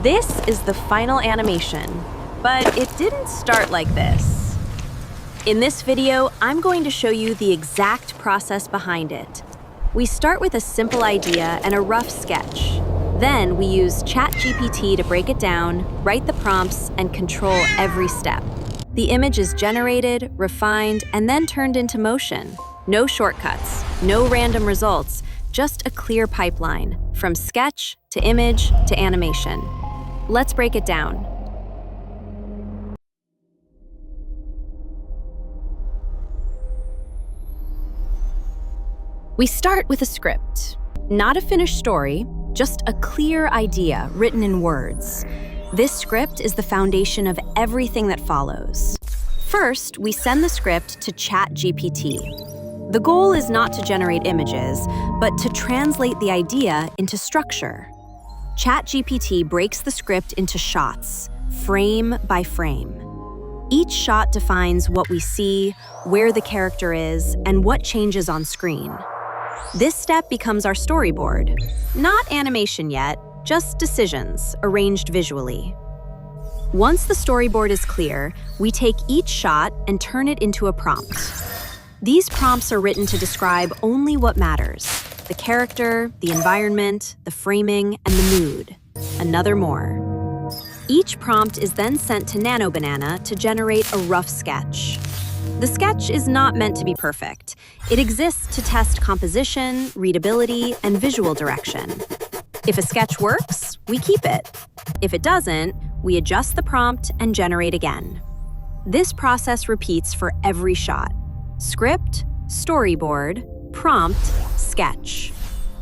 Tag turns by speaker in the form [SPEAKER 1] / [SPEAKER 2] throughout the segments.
[SPEAKER 1] This is the final animation, but it didn't start like this. In this video, I'm going to show you the exact process behind it. We start with a simple idea and a rough sketch. Then we use ChatGPT to break it down, write the prompts, and control every step. The image is generated, refined, and then turned into motion. No shortcuts, no random results, just a clear pipeline, from sketch to image to animation. Let's break it down. We start with a script. Not a finished story, just a clear idea written in words. This script is the foundation of everything that follows. First, we send the script to ChatGPT. The goal is not to generate images, but to translate the idea into structure. ChatGPT breaks the script into shots, frame by frame. Each shot defines what we see, where the character is, and what changes on screen. This step becomes our storyboard. Not animation yet, just decisions arranged visually. Once the storyboard is clear, we take each shot and turn it into a prompt. These prompts are written to describe only what matters: the character, the environment, the framing, and the mood. Another more. Each prompt is then sent to Nano Banana to generate a rough sketch. The sketch is not meant to be perfect. It exists to test composition, readability, and visual direction. If a sketch works, we keep it. If it doesn't, we adjust the prompt and generate again. This process repeats for every shot. Script, storyboard, prompt, sketch.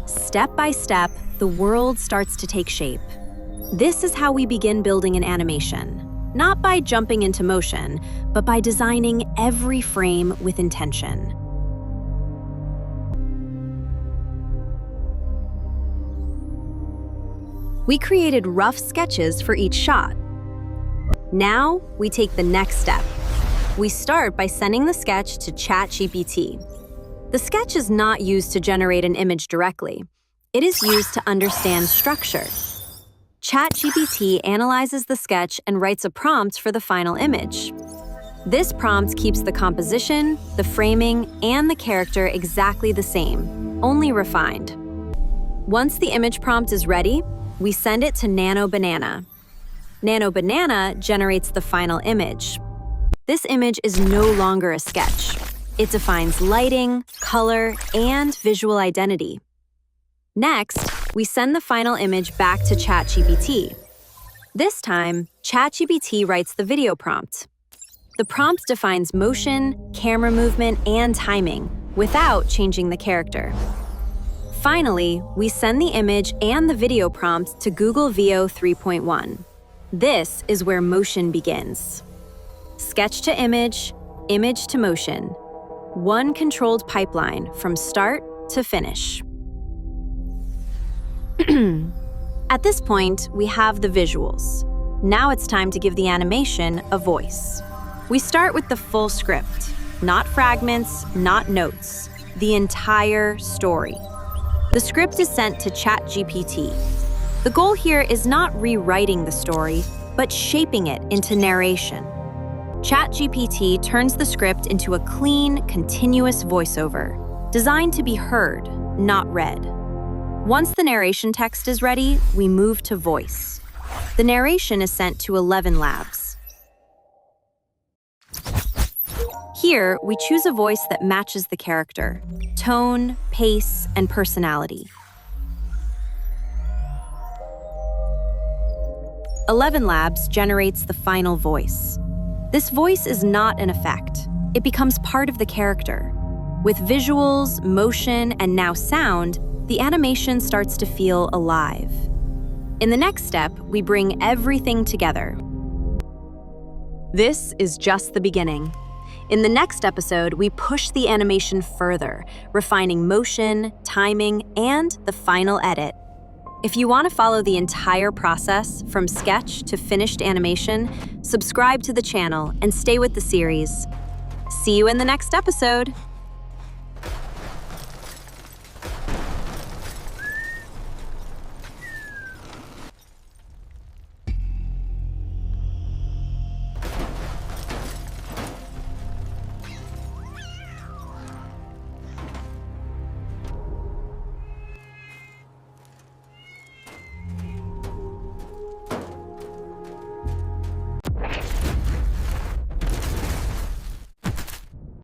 [SPEAKER 1] Step by step, the world starts to take shape. This is how we begin building an animation. Not by jumping into motion, but by designing every frame with intention. We created rough sketches for each shot. Now, we take the next step. We start by sending the sketch to ChatGPT. The sketch is not used to generate an image directly. It is used to understand structure. ChatGPT analyzes the sketch and writes a prompt for the final image. This prompt keeps the composition, the framing, and the character exactly the same, only refined. Once the image prompt is ready, we send it to Nano Banana. Nano Banana generates the final image. This image is no longer a sketch. It defines lighting, color, and visual identity. Next, we send the final image back to ChatGPT. This time, ChatGPT writes the video prompt. The prompt defines motion, camera movement, and timing without changing the character. Finally, we send the image and the video prompt to Google Veo 3.1. This is where motion begins. Sketch to image, image to motion. One controlled pipeline from start to finish. At this point, we have the visuals. Now it's time to give the animation a voice. We start with the full script, not fragments, not notes, the entire story. The script is sent to ChatGPT. The goal here is not rewriting the story, but shaping it into narration. ChatGPT turns the script into a clean, continuous voiceover, designed to be heard, not read. Once the narration text is ready, we move to voice. The narration is sent to ElevenLabs. Here, we choose a voice that matches the character: tone, pace, and personality. ElevenLabs generates the final voice. This voice is not an effect. It becomes part of the character. With visuals, motion, and now sound, the animation starts to feel alive. In the next step, we bring everything together. This is just the beginning. In the next episode, we push the animation further, refining motion, timing, and the final edit. If you want to follow the entire process from sketch to finished animation, subscribe to the channel and stay with the series. See you in the next episode.